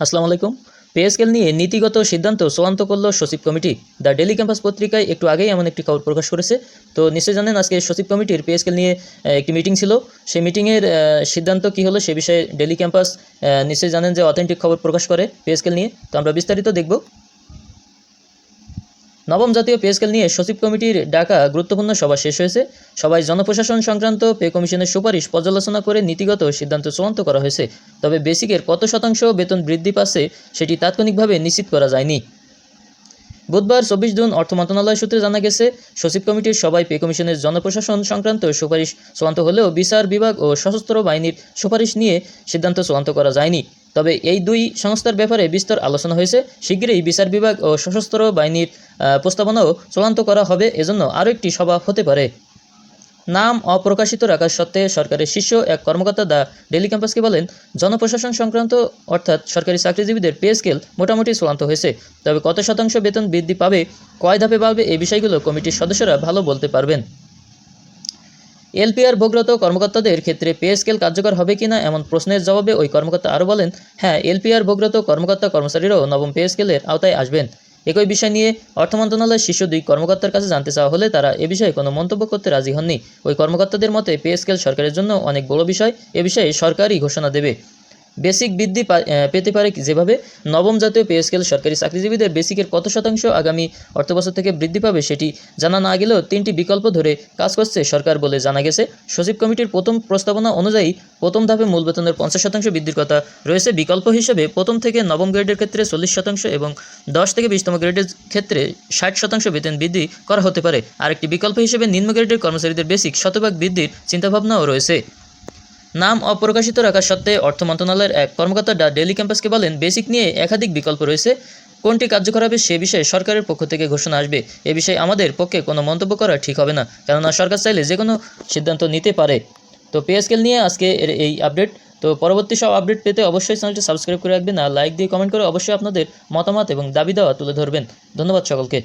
আসসালামু আলাইকুম। Pay scale নিয়ে নীতিগত সিদ্ধান্ত চূড়ান্ত করল সচিব কমিটি। দ্য ডেইলি ক্যাম্পাস পত্রিকায় একটু আগেই এমন একটি খবর প্রকাশ করেছে। তো নিশ্চয়ই জানেন আজকে সচিব কমিটির পে স্কেল নিয়ে একটি মিটিং ছিল। সেই মিটিংয়ের সিদ্ধান্ত কী হলো সে বিষয়ে ডেইলি ক্যাম্পাস নিশ্চয়ই জানেন যে অথেন্টিক খবর প্রকাশ করে পে স্কেল নিয়ে। তো আমরা বিস্তারিত দেখব। নবম জাতীয় পে স্কেল নিয়ে সচিব কমিটির ডাকা গুরুত্বপূর্ণ সভা শেষ হয়েছে। সভায় জনপ্রশাসন সংক্রান্ত পে কমিশনের সুপারিশ পর্যালোচনা করে নীতিগত সিদ্ধান্ত চূড়ান্ত করা হয়েছে। তবে বেসিকের কত শতাংশ বেতন বৃদ্ধি পাচ্ছে সেটি তাৎক্ষণিকভাবে নিশ্চিত করা যায়নি। বুধবার 24 জুন অর্থ মন্ত্রণালয় সূত্রে জানা গেছে, সচিব কমিটির সভায় পে কমিশনের জনপ্রশাসন সংক্রান্ত সুপারিশ চূড়ান্ত হলেও বিচার বিভাগ ও সশস্ত্র বাহিনীর সুপারিশ নিয়ে সিদ্ধান্ত চূড়ান্ত করা যায়নি। তবে এই দুই সংস্থার ব্যাপারে বিস্তর আলোচনা হয়েছে। শিগগিরই বিচার বিভাগ ও সশস্ত্র বাহিনীর প্রস্তাবনাও চূড়ান্ত করা হবে, এজন্য আরও একটি সভা হতে পারে। নাম অপ্রকাশিত রাখার সত্ত্বে সরকারের শীর্ষ এক কর্মকর্তা দ্য ডেইলি ক্যাম্পাসকে বলেন, জনপ্রশাসন সংক্রান্ত অর্থাৎ সরকারি চাকরিজীবীদের পে স্কেল মোটামুটি চূড়ান্ত হয়েছে। তবে কত শতাংশ বেতন বৃদ্ধি পাবে, কয় ধাপে বাড়বে এই বিষয়গুলো কমিটির সদস্যরা ভালো বলতে পারবেন। এলপিআর ভোগরত কর্মকর্তাদের ক্ষেত্রে পে স্কেল কার্যকর হবে কিনা এমন প্রশ্নের জবাবে ওই কর্মকর্তা আরও বলেন, হ্যাঁ, এলপিআর ভোগরত কর্মকর্তা কর্মচারীরাও নবম পে স্কেলের আওতায় আসবেন। একই বিষয় নিয়ে অর্থ মন্ত্রণালয়ের শীর্ষ দুই কর্মকর্তার কাছে জানতে চাওয়া হলে তারা এ বিষয়ে কোনো মন্তব্য করতে রাজি হননি। ওই কর্মকর্তাদের মতে পে স্কেল সরকারের জন্য অনেক বড় বিষয়, এ বিষয়ে সরকারই ঘোষণা দেবে। বেসিক বৃদ্ধি পেতে পারে যেভাবে, নবম জাতীয় পে স্কেল সরকারি চাকরিজীবীদের বেসিকের কত শতাংশ আগামী অর্থবছর থেকে বৃদ্ধি পাবে সেটি জানা না গেলেও তিনটি বিকল্প ধরে কাজ করছে সরকার বলে জানা গেছে। সচিব কমিটির প্রথম প্রস্তাবনা অনুযায়ী প্রথম ধাপে মূল বেতনের 50% বৃদ্ধির কথা রয়েছে। বিকল্প হিসেবে প্রথম থেকে নবম গ্রেডের ক্ষেত্রে 40% এবং 10 থেকে 20তম গ্রেডের ক্ষেত্রে 60% বেতন বৃদ্ধি করা হতে পারে। আরেকটি বিকল্প হিসেবে নিম্ন গ্রেডের কর্মচারীদের বেসিক শতভাগ বৃদ্ধির চিন্তাভাবনাও রয়েছে। নাম অপ্রকাশিত রাখা সত্ত্বে অর্থ মন্ত্রণালয়ের এক কর্মকর্তা দ্য ডেইলি ক্যাম্পাসকে বলেন, বেসিক নিয়ে একাধিক বিকল্প রয়েছে। কোনটি কার্যকর হবে সে বিষয়ে সরকারের পক্ষ থেকে ঘোষণা আসবে। এ বিষয়ে আমাদের পক্ষে কোনো মন্তব্য করা ঠিক হবে না, কেননা সরকার চাইলে যে কোনো সিদ্ধান্ত নিতে পারে। তো পে স্কেল নিয়ে আজকে এই আপডেট। তো পরবর্তী সব আপডেট পেতে অবশ্যই চ্যানেলটি সাবস্ক্রাইব করে রাখবেন আর লাইক দিয়ে কমেন্ট করে অবশ্যই আপনাদের মতামত এবং দাবি দেওয়া তুলে ধরবেন। ধন্যবাদ সকলকে।